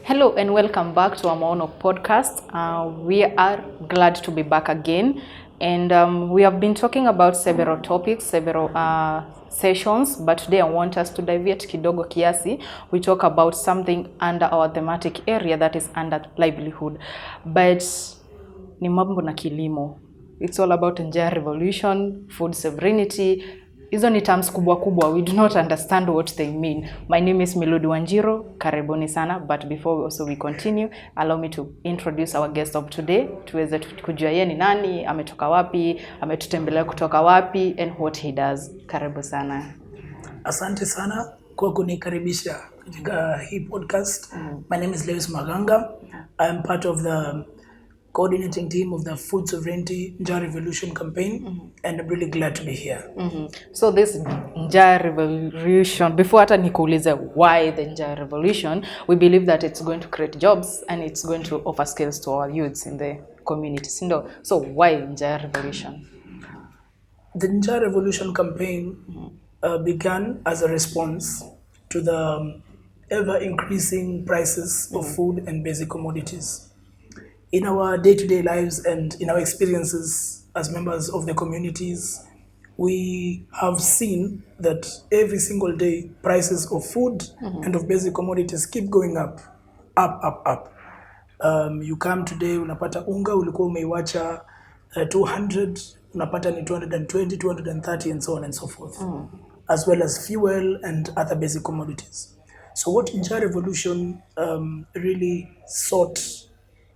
Hello and welcome back to our Maono podcast. We are glad to be back again, and we have been talking about several topics, several sessions, but today I want us to deviate kidogo kiasi. We talk about something under our thematic area that is under livelihood, but ni mambo na kilimo. It's all about NJAA revolution, food sovereignty. Hizo ni terms kubwa kubwa. We do not understand what they mean. My name is Melody Wanjiro. Karibuni sana. But before we continue, allow me to introduce our guest of today. Tuweze kujua yeye ni nani, ametoka wapi, ametutembelea kutoka wapi, and what he does. Karibu sana. Asante sana kwa kunikaribisha katika hii podcast. My name is Lewis Maganga. I am part of the coordinating team of the Food Sovereignty NJAA Revolution campaign, and I'm really glad to be here. So this NJAA revolution, before hata nikuulize why the NJAA revolution, we believe that it's going to create jobs and it's going to offer skills to our youths in the community. So why NJAA revolution? The NJAA Revolution campaign began as a response to the ever-increasing prices of food and basic commodities. In our day-to-day lives and in our experiences as members of the communities, we have seen that every single day prices of food and of basic commodities keep going up. You come today, unapata unga ulikuwa umeiwacha 200, unapata ni 220, 230 and so on and so forth, as well as fuel and other basic commodities. So what NJAA Revolution really sought,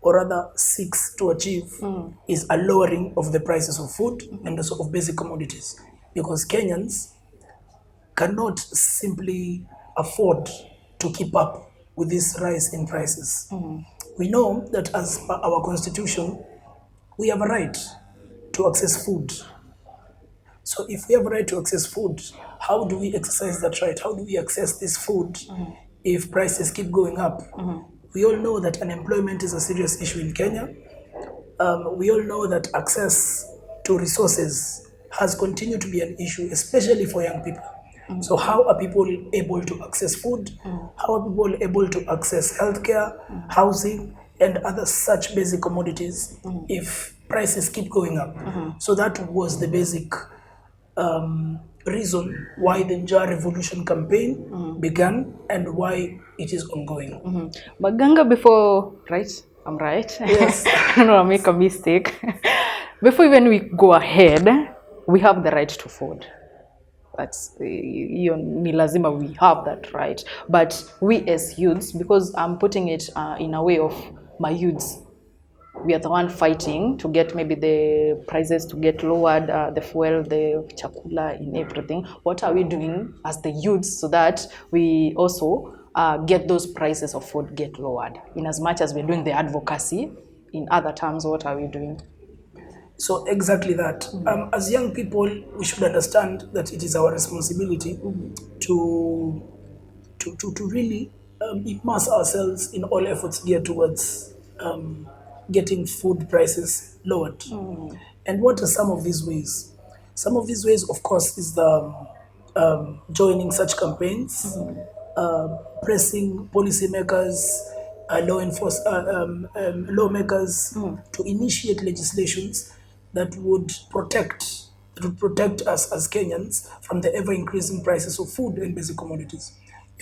or rather seeks to achieve, is a lowering of the prices of food and also of basic commodities, because Kenyans cannot simply afford to keep up with this rise in prices. We know that as per our constitution, we have a right to access food. So if we have a right to access food, how do we exercise that right? How do we access this food if prices keep going up? We all know that unemployment is a serious issue in Kenya. We all know that access to resources has continued to be an issue, especially for young people. So how are people able to access food? How are people able to access healthcare, housing, and other such basic commodities if prices keep going up? So that was the basic reason why the NJAA Revolution campaign began and why it is ongoing. Maganga, before, right? I'm right? Yes. I don't want to make a mistake. Before even we go ahead, we have the right to food. That's ni lazima, we have that right. But we as youths, because I'm putting it in a way of my youths, we are the one fighting to get maybe the prices to get lowered, the fuel, the CHAKULA, in everything. What are we doing as the youths so that we also get those prices of food get lowered? In as much as we're doing the advocacy, in other terms, what are we doing? So exactly that. As young people, we should understand that it is our responsibility to really immerse ourselves in all efforts geared towards getting food prices lowered. And what are some of these ways? Some of these ways, of course, is the joining such campaigns, pressing policymakers, lawmakers to initiate legislations that would protect us as Kenyans from the ever-increasing prices of food and basic commodities.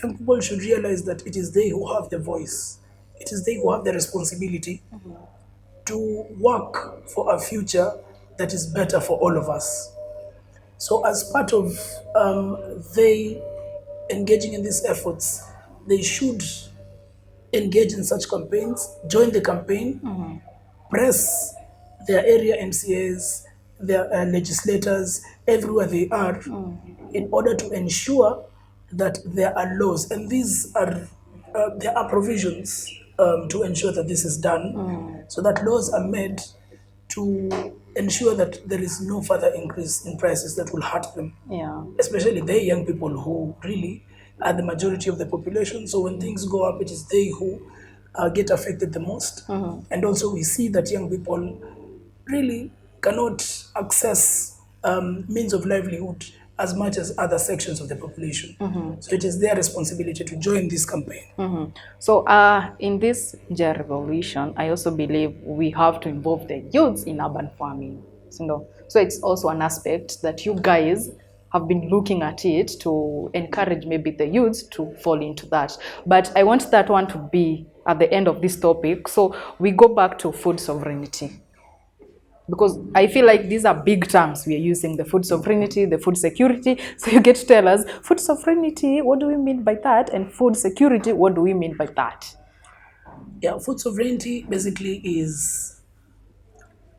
Young people should realize that it is they who have the voice. It is they who have the responsibility to work for a future that is better for all of us. So as part of they engaging in these efforts, they should engage in such campaigns, join the campaign, press their area MCAs, their legislators, everywhere they are, in order to ensure that there are laws. And these are, there are provisions to ensure that this is done, so that laws are made to ensure that there is no further increase in prices that will hurt them. Especially the young people who really are the majority of the population. So when things go up, it is they who get affected the most. And also we see that young people really cannot access means of livelihood as much as other sections of the population. So it is their responsibility to join this campaign. So in this NJAA revolution, I also believe we have to involve the youths in urban farming. So it's also an aspect that you guys have been looking at it to encourage maybe the youths to fall into that. But I want that one to be at the end of this topic. So we go back to food sovereignty, because I feel like these are big terms we are using: the food sovereignty, the food security. So you get to tell us, food sovereignty, what do we mean by that? And food security, what do we mean by that? Yeah, food sovereignty basically is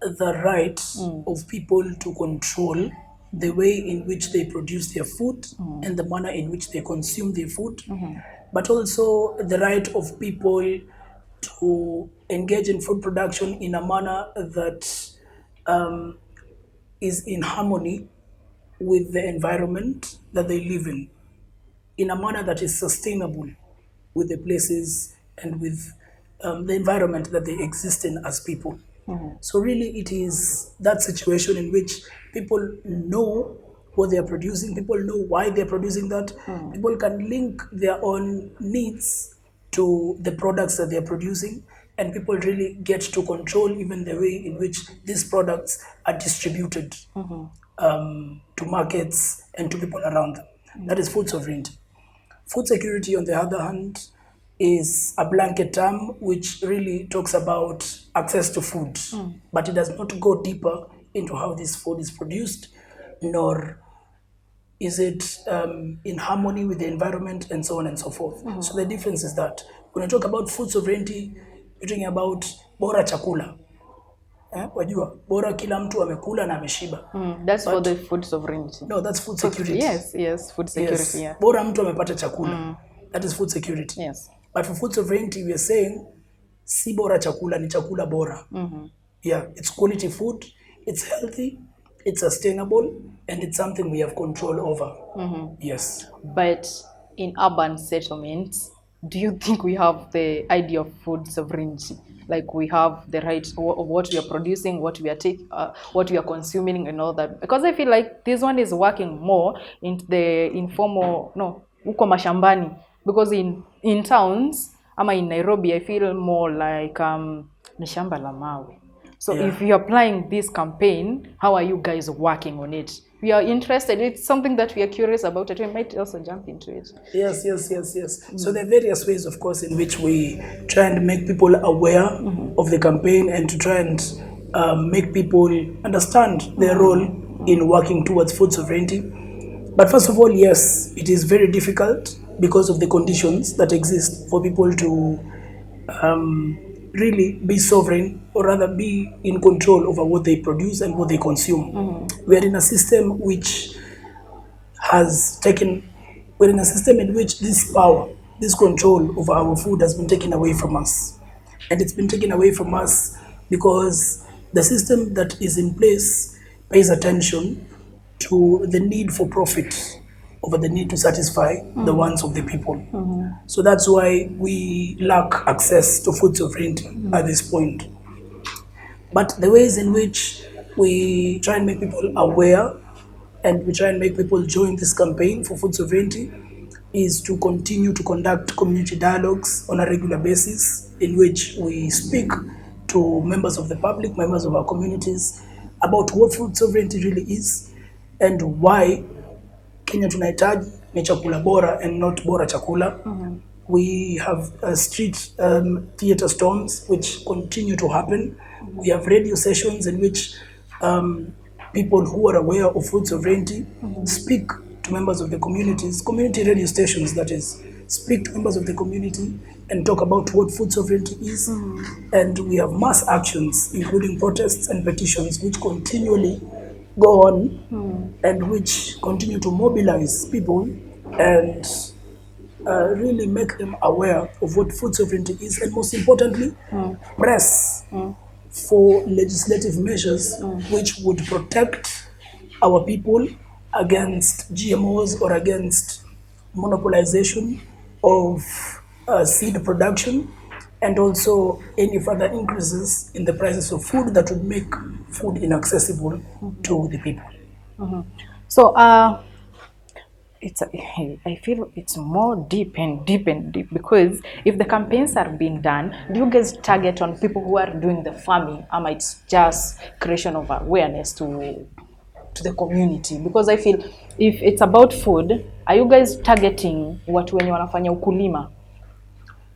the right of people to control the way in which they produce their food and the manner in which they consume their food, but also the right of people to engage in food production in a manner that is in harmony with the environment that they live in a manner that is sustainable with the places and with the environment that they exist in as people. So really it is that situation in which people know what they are producing, people know why they're producing that, people can link their own needs to the products that they're producing, and people really get to control even the way in which these products are distributed to markets and to people around them. That is food sovereignty. Food security, on the other hand, is a blanket term which really talks about access to food, but it does not go deeper into how this food is produced, nor is it in harmony with the environment, and so on and so forth. So the difference is that when I talk about food sovereignty, you're talking about bora chakula. Wajua, bora kila mtu amekula na ameshiba. That's for the food sovereignty. No, that's food security. Yes, food security. Yes. Yeah. Bora mtu amepata chakula. That is food security. Yes. But for food sovereignty, we are saying, si bora chakula, ni chakula bora. Yeah, it's quality food, it's healthy, it's sustainable, and it's something we have control over. Yes. But in urban settlements, do you think we have the idea of food sovereignty? Like we have the right of what we are producing, what we are what we are consuming, and all that? Because I feel like this one is working more in the informal, uko mashambani. Because in towns, ama in Nairobi, I feel more like ni shamba la mawe. So if you're applying this campaign, how are you guys working on it? We are interested. It's something that we are curious about, and we might also jump into it. Yes. So there are various ways, of course, in which we try and make people aware of the campaign, and to try and make people understand their role in working towards food sovereignty. But first of all, yes, it is very difficult because of the conditions that exist for people to really be sovereign, or rather be in control over what they produce and what they consume. We are in a system which we're in a system in which this power, this control over our food has been taken away from us. And it's been taken away from us because the system that is in place pays attention to the need for profit over the need to satisfy the wants of the people. So that's why we lack access to food sovereignty at this point. But the ways in which we try and make people aware, and we try and make people join this campaign for food sovereignty, is to continue to conduct community dialogues on a regular basis, in which we speak to members of the public, members of our communities, about what food sovereignty really is, and why Kenya tunahitaji ni chakula bora and not bora chakula. We have street theater storms which continue to happen. We have radio sessions in which people who are aware of food sovereignty speak to members of the communities, community radio stations that is, speak to members of the community and talk about what food sovereignty is. And we have mass actions, including protests and petitions, which continually go on and which continue to mobilize people and really make them aware of what food sovereignty is, and most importantly, press for legislative measures which would protect our people against GMOs or against monopolization of seed production, and also any further increases in the prices of food that would make food inaccessible to the people. So I feel it's more deep and deep and deep, because if the campaigns are being done, do you guys target on people who are doing the farming, or it's just creation of awareness to the community? Because I feel if it's about food, are you guys targeting watu wenye wanafanya ukulima?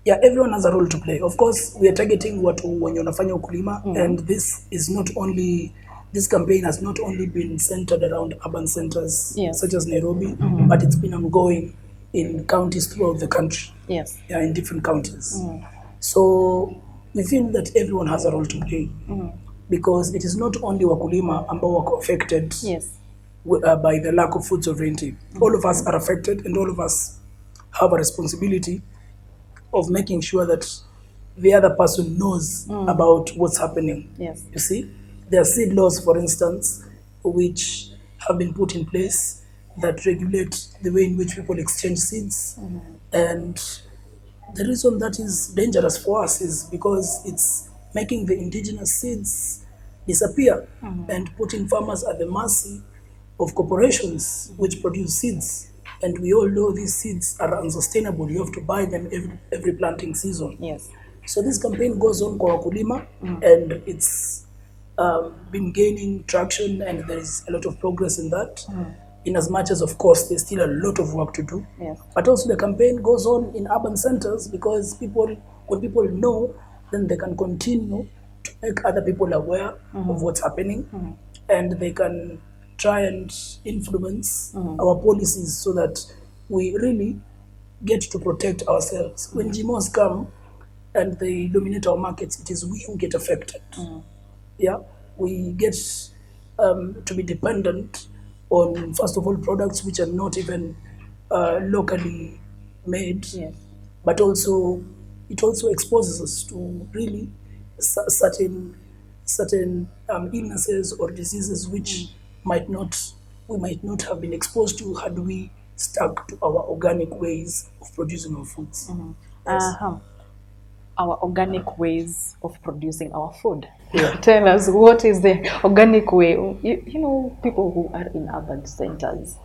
Yeah, everyone has a role to play. Of course, we are targeting watu wenye wanafanya ukulima, and this is not only, this campaign has not only been centered around urban centers, Yes. such as Nairobi, but it's been ongoing in counties throughout the country. Yes. Yeah, in different counties. So we feel that everyone has a role to play, because it is not only wakulima ambao wako affected, Yes. by the lack of food sovereignty. All of us are affected, and all of us have a responsibility of making sure that the other person knows about what's happening. Yes. You see, there are seed laws, for instance, which have been put in place that regulate the way in which people exchange seeds. And the reason that is dangerous for us is because it's making the indigenous seeds disappear and putting farmers at the mercy of corporations which produce seeds. And we all know these seeds are unsustainable. You have to buy them every planting season. Yes. So this campaign goes on kwa wakulima, and it's been gaining traction, and there is a lot of progress in that. In as much as, of course, there's still a lot of work to do. Yes. But also the campaign goes on in urban centers, because when people know, then they can continue to make other people aware of what's happening, and they can try and influence our policies so that we really get to protect ourselves. When GMOs come and they dominate our markets, it is we who get affected. Yeah, we get to be dependent on, first of all, products which are not even locally made. Yes. But also it also exposes us to really certain illnesses or diseases which we might not have been exposed to had we stuck to our organic ways of producing our foods. Yes. Our organic ways of producing our food. Yeah. Tell us, what is the organic way? You know, people who are in urban centers,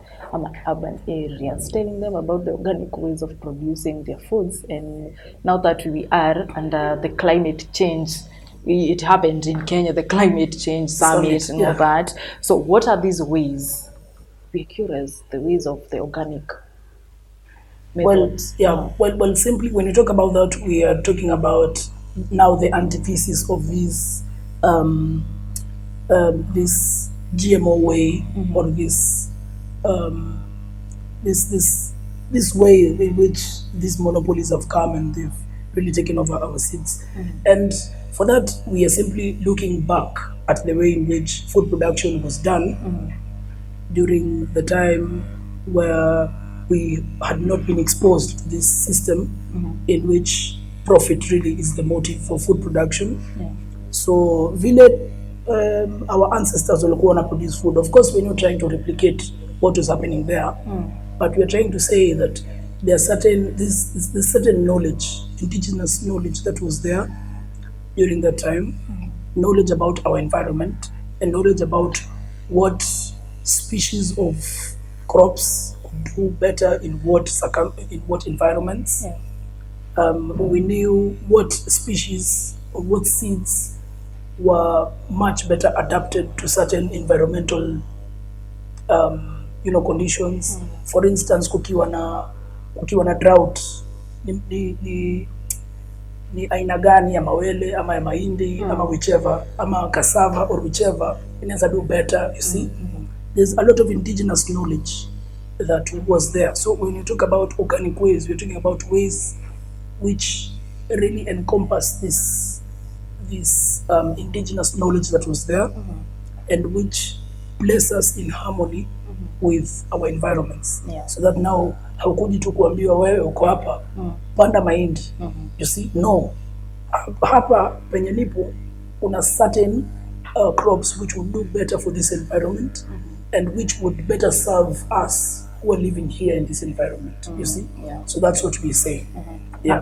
urban areas, telling them about the organic ways of producing their foods. And now that we are under the climate change, it happened in Kenya, the climate change summit and all that. So what are these ways? We're curious, the ways of the organic methods. Well, simply when you talk about that, we are talking about now the antithesis of this this GMO way, or this way in which these monopolies have come and they've really taken over our seeds. And for that, we are simply looking back at the way in which food production was done during the time where we had not been exposed to this system in which profit really is the motive for food production. So vile our ancestors walikuwa wana produce food. Of course, we're not trying to replicate what was happening there, but we're trying to say that there are certain knowledge, indigenous knowledge that was there during that time, knowledge about our environment, and knowledge about what species of crops do better in what environments. We knew what species or what seeds were much better adapted to certain environmental conditions. For instance, kukiwa na drought, ni aina gani ya mawele ama ya mahindi ama whichever, ama cassava or whichever inaweza do better, you see. There's a lot of indigenous knowledge that was there. So when you talk about organic ways, we're talking about ways which really encompass this indigenous knowledge that was there, and which place us in harmony with our environments. So that now haukuji tu kuambiwa wewe uko hapa panda mahindi, you see, no, hapa penye nipo kuna certain crops which would do better for this environment and which would better serve us who are living here in this environment, you see. So that's what we say.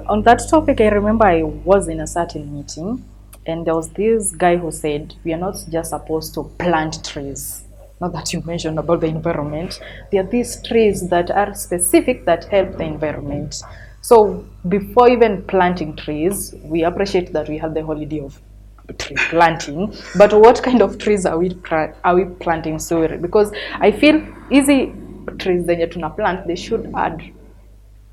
On that topic, I remember I was in a certain meeting, and there was this guy who said we are not just supposed to plant trees, now that you mentioned about the environment, there are these trees that are specific that help the environment. So before even planting trees, we appreciate that we have the holiday of tree planting. But what kind of trees are we planting? So because I feel easy trees zenye tuna plant, they should add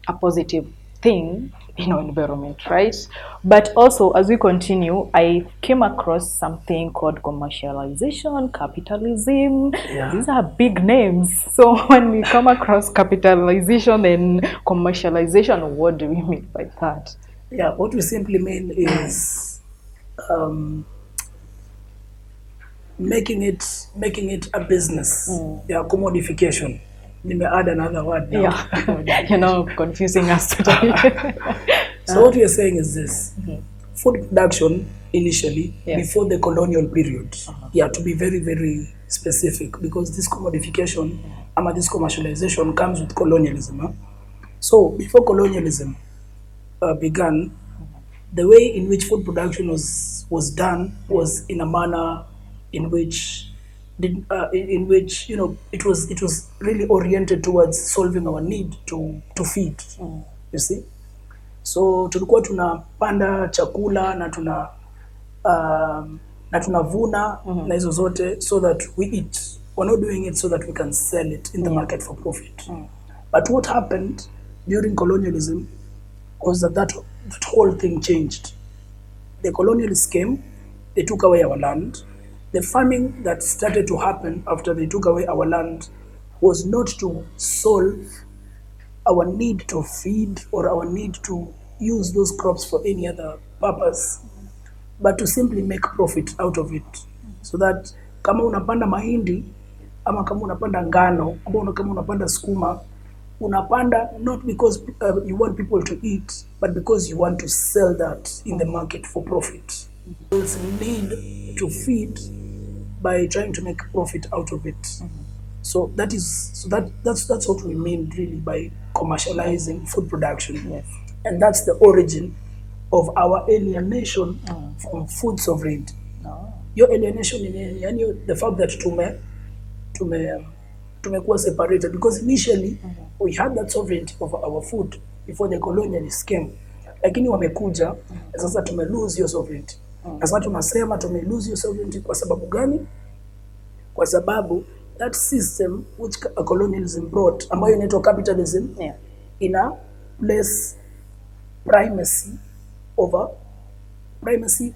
a positive thing in our environment, right? But also, as we continue, I came across something called commercialization, capitalism. Yeah. These are big names. So when we come across capitalization and commercialization, what do we mean by that? Yeah, what we simply mean is making it a business. Yeah, commodification. Let me add another word now. Yeah, confusing us today. So what we are saying is this: food production initially, before the colonial period. Yeah, to be very, very specific, because this commodification, this commercialization comes with colonialism. Huh? So before colonialism began, the way in which food production was done was in a manner in which it was really oriented towards solving our need to feed. You see, so tulikuwa tunapanda chakula na tunavuna na hizo zote so that we eat. We're not doing it so that we can sell it in the market for profit. But what happened during colonialism was that whole thing changed. The colonialists came, they took away our land. The farming that started to happen after they took away our land was not to solve our need to feed or our need to use those crops for any other purpose, but to simply make profit out of it. So that kama unapanda mahindi, ama kama unapanda ngano, ama kama unapanda sukuma, unapanda not because you want people to eat, but because you want to sell that in the market for profit. There's a need to feed by trying to make profit out of it. So that's what we mean really by commercializing food production. And that's the origin of our alienation from food sovereignty. Your alienation in the fact that tumekuwa separated, because initially we had that sovereignty over our food before the colonialists came, lakini wamekuja sasa lose your sovereignty. Sasa tunasema lose your sovereignty kwa sababu gani? Kwa sababu that system which colonialism brought, ambayo inaitwa capitalism, ina place primacy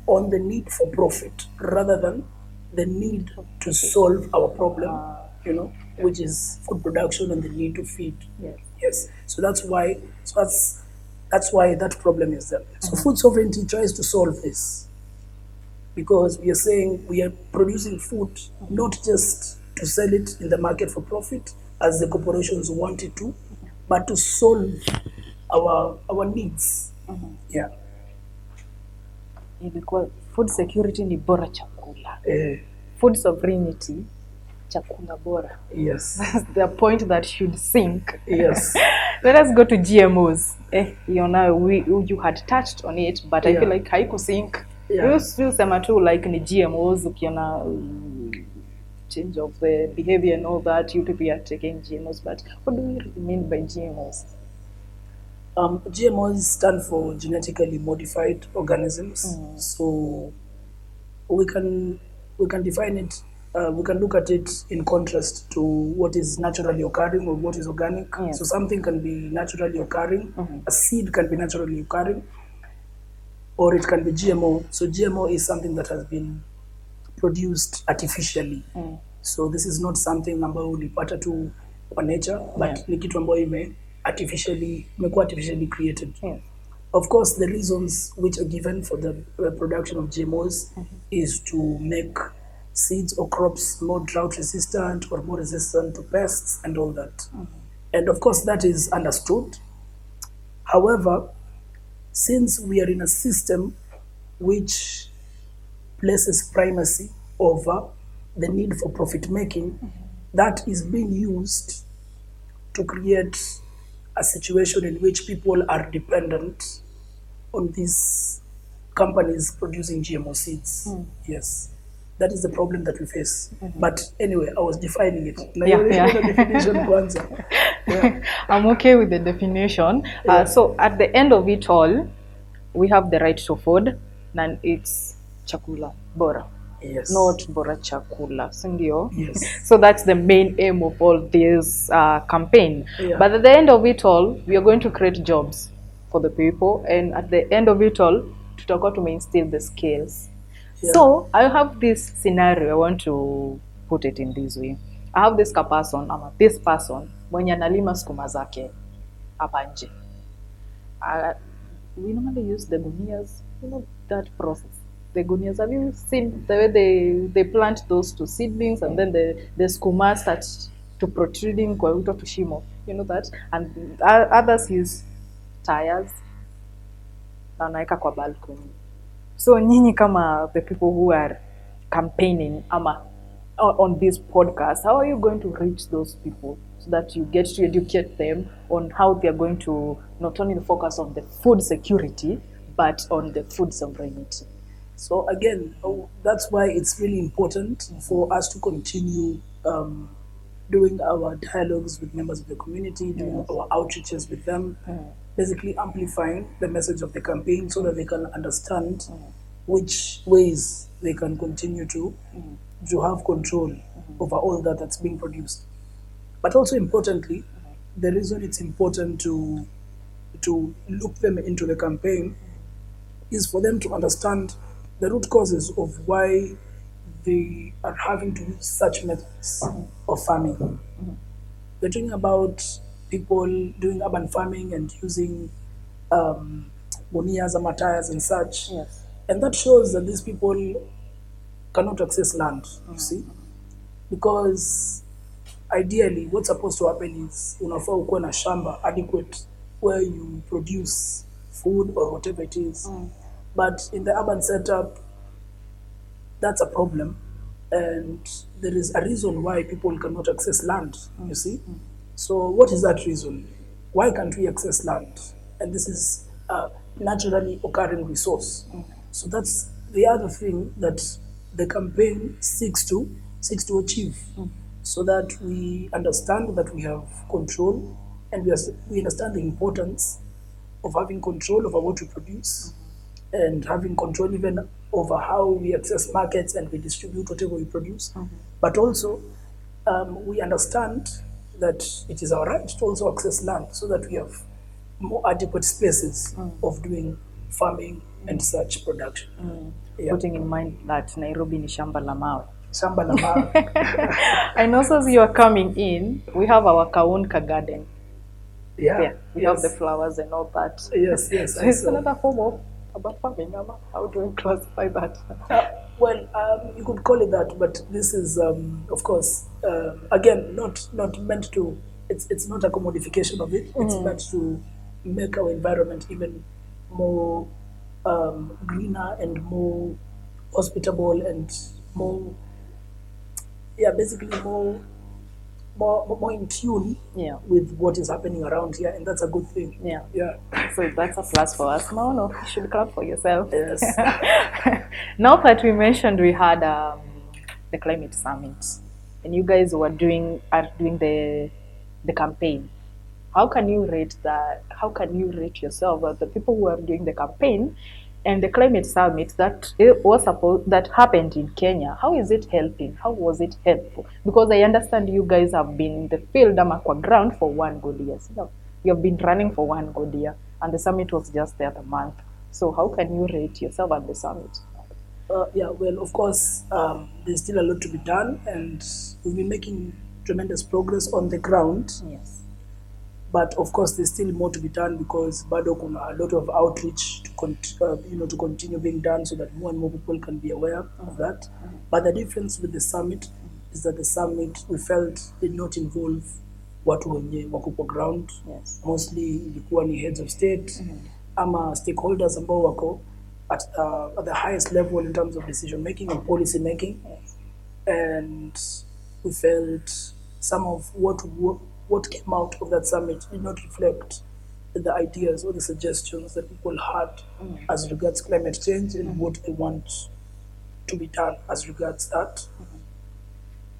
on the need for profit rather than the need to solve our problem, which is food production and the need to feed. Yes. So that's why that problem is there. So food sovereignty tries to solve this, because we are saying we are producing food not just to sell it in the market for profit as the corporations wanted to, but to solve our needs. Yeah. Because food security ni bora chakula. Food sovereignty, chakula bora. Yes. That's the point that should sink. Yes. Let us go to GMOs. You had touched on it, but I feel like haiku sink. You sema tu like ni GMOs, ukiona change of the behavior and all that, you people are taking GMOs, but what do you mean by GMOs? GMOs stand for genetically modified organisms. So we can define it. We can look at it in contrast to what is naturally occurring or what is organic. So something can be naturally occurring. A seed can be naturally occurring, or it can be GMO. So GMO is something that has been produced artificially. So this is not something ambayo ulipata tu kwa nature, but ni kitu ambayo imekuwa artificially created. Of course, the reasons which are given for the production of GMOs is to make seeds or crops more drought resistant or more resistant to pests and all that. And of course, that is understood. However, since we are in a system which places primacy over the need for profit making, that is being used to create a situation in which people are dependent on these companies producing GMO seeds. Yes. that is the problem that we face. But anyway, I was defining it. Yeah. The definition kwanza. Yeah. I'm okay with the definition. Yeah. So at the end of it all, we have the right to food, and it's chakula bora. Yes. Not bora chakula, sindio? Yes. So that's the main aim of all this campaign. Yeah. But at the end of it all, we are going to create jobs for the people, and at the end of it all, tutakuwa instill the skills. Yeah. So I have this scenario. I want to put it in this way. I have this this person mwenye analima sukuma zake hapa nje. We normally use the gunias, that process. The gunias, have you seen the way they plant those two seedlings and then the skuma start to protruding kwa wito to shimo? You know that? And others use tires na wanaweka kwa balcony. So nyinyi kama the people who are campaigning on this podcast, how are you going to reach those people so that you get to educate them on how they are going to not only focus on the food security, but on the food sovereignty? So again, that's why it's really important for us to continue doing our dialogues with members of the community, doing our outreaches with them, basically amplifying the message of the campaign so that they can understand which ways they can continue to have control over all that's being produced. But also importantly, the reason it's important to loop them into the campaign is for them to understand the root causes of why they are having to use such methods of farming. We're talking about people doing urban farming and using bonias, amatayas and such. Yes. And that shows that these people cannot access land, you see? Because ideally, what's supposed to happen is unafaa ukuwe na shamba adequate where you produce food or whatever it is. But in the urban setup, that's a problem. And there is a reason why people cannot access land, you see? So what is that reason? Why can't we access land? And this is a naturally occurring resource. So that's the other thing that the campaign seeks to achieve, so that we understand that we have control, and we understand the importance of having control over what we produce, and having control even over how we access markets and we distribute whatever we produce. But also, we understand that it is our right to also access land so that we have more adequate spaces of doing farming and such production. Yeah. Putting in mind that Nairobi ni shamba la mawe. Shamba la mawe. And also as you are coming in, we have our Kaunka garden. Yeah. We have the flowers and all that. Yes. So it's another form of urban farming. How do we classify that? Well, you could call it that, but this is, of course, again, not meant to. It's not a commodification of it. It's meant to make our environment even more greener and more hospitable and more, basically more in tune with what is happening around here, and that's a good thing. Yeah. So that's a plus for us. Maono, you should clap for yourself. Yes. Now that we mentioned we had the climate summit, and you guys are doing the campaign. How can you rate that? How can you rate yourself as the people who are doing the campaign and the climate summit that happened in Kenya? How is it helping? How was it helpful? Because I understand you guys have been in the field ground for 1 good year. So you have been running for 1 good year, and the summit was just the other month. So how can you rate yourself at the summit? Well, of course, there's still a lot to be done, and we've been making tremendous progress on the ground. Yes. But of course, there's still more to be done because bado kuna a lot of outreach to continue being done so that more and more people can be aware of that. But the difference with the summit is that the summit, we felt, did not involve watu wenye wako kwa ground. Yes. Mostly ilikuwa ni heads of state ama stakeholders ambao wako at the highest level in terms of decision making and policy making. Yes. And we felt some of what came out of that summit did not reflect the ideas or the suggestions that people had as regards climate change and what they want to be done as regards that.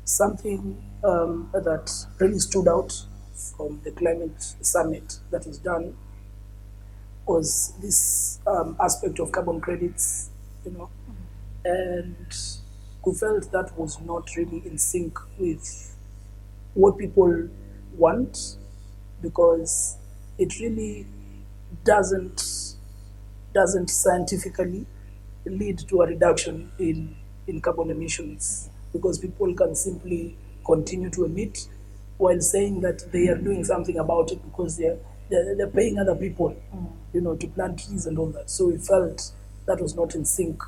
Something that really stood out from the climate summit that was done was this aspect of carbon credits, and we felt that was not really in sync with what people want, because it really doesn't scientifically lead to a reduction in carbon emissions, because people can simply continue to emit while saying that they are doing something about it because they're paying other people, to plant trees and all that. So we felt that was not in sync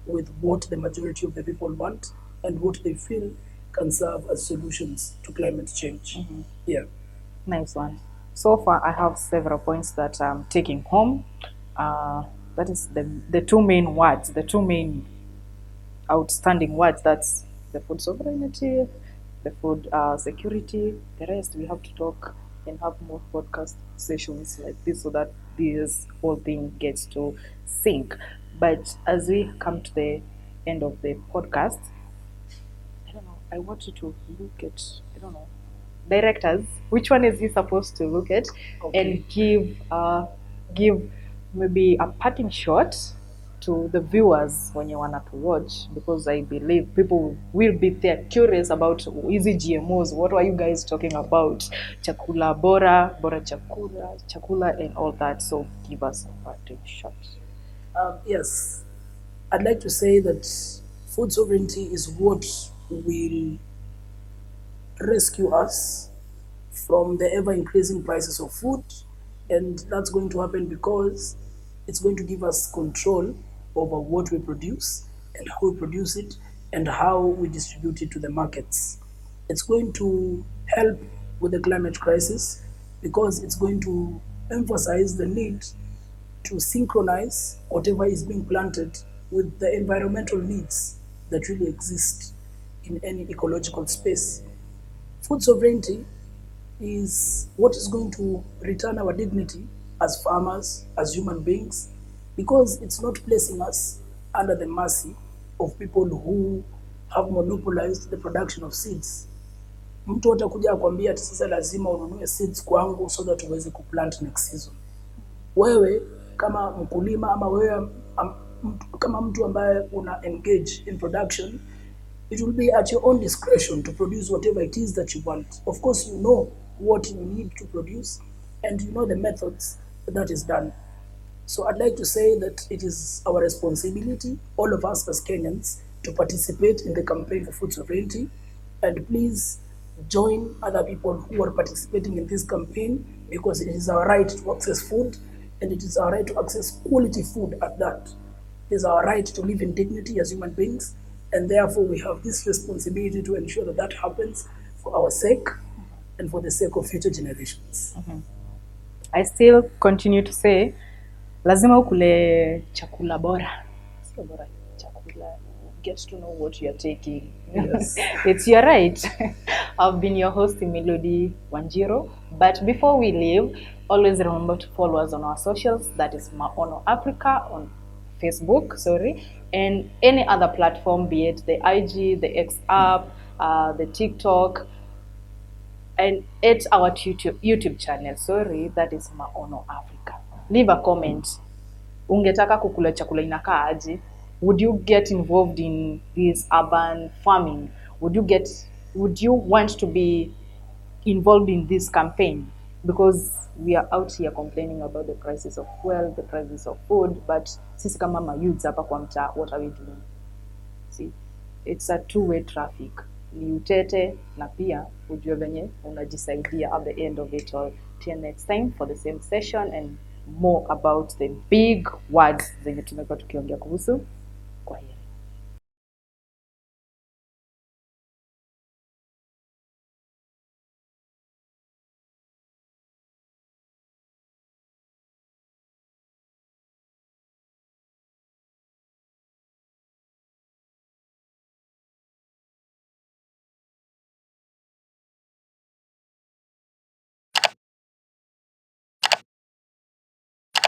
with what the majority of the people want and what they feel can serve as solutions to climate change. Yeah. Nice one. So far, I have several points that I'm taking home. That is the two main words, the two main outstanding words. That's the food sovereignty, the food security. The rest we have to talk and have more podcast sessions like this so that this whole thing gets to sync. But as we come to the end of the podcast, I don't know, I want you to look at, I don't know, directors, which one is he supposed to look at, and give maybe a parting shot to the viewers when you want to watch, because I believe people will be there curious about easy GMOs. What were you guys talking about? Chakula bora chakula, and all that. So give us a parting shot. Yes, I'd like to say that food sovereignty is what will rescue us from the ever-increasing prices of food, and that's going to happen because it's going to give us control over what we produce and how we produce it and how we distribute it to the markets. It's going to help with the climate crisis because it's going to emphasize the need to synchronize whatever is being planted with the environmental needs that really exist in any ecological space. Food sovereignty is what is going to return our dignity as farmers, as human beings, because it's not placing us under the mercy of people who have monopolized the production of seeds. Mtu atakuja akwambia ati sasa lazima ununue seeds kwangu so that uweze kuplant next season. Wewe kama mkulima ama wewe kama mtu ambaye una engage in production, it will be at your own discretion to produce whatever it is that you want. Of course, you know what you need to produce and you know the methods that is done. So I'd like to say that it is our responsibility, all of us as Kenyans, to participate in the campaign for food sovereignty, and please join other people who are participating in this campaign, because it is our right to access food, and it is our right to access quality food at that. It is our right to live in dignity as human beings, and therefore we have this responsibility to ensure that that happens for our sake and for the sake of future generations. I still continue to say, lazima ukule chakula bora. Sio bora, chakula. Get to know what you're taking. Yes. It's your right. I've been your host, Melody Wanjiro. But before we leave, always remember to follow us on our socials. That is Maono Africa on Facebook, and any other platform, be it the IG, the X app, the TikTok, and it's our YouTube channel, that is Maono Africa. Leave a comment. Ungetaka kukula chakula inakaa aje? Would you get involved in this urban farming? Would you want to be involved in this campaign? Because we are out here complaining about the prices of fuel, the prices of food, but sisi kama mayouths hapa kwa mtaa, what are we doing? See, it's a two-way traffic. Ni utete na pia ujue venye unajisaidia at the end of it all. Till next time for the same session and more about the big words zenye tumekuwa tukiongea kuhusu. Kwa hiyo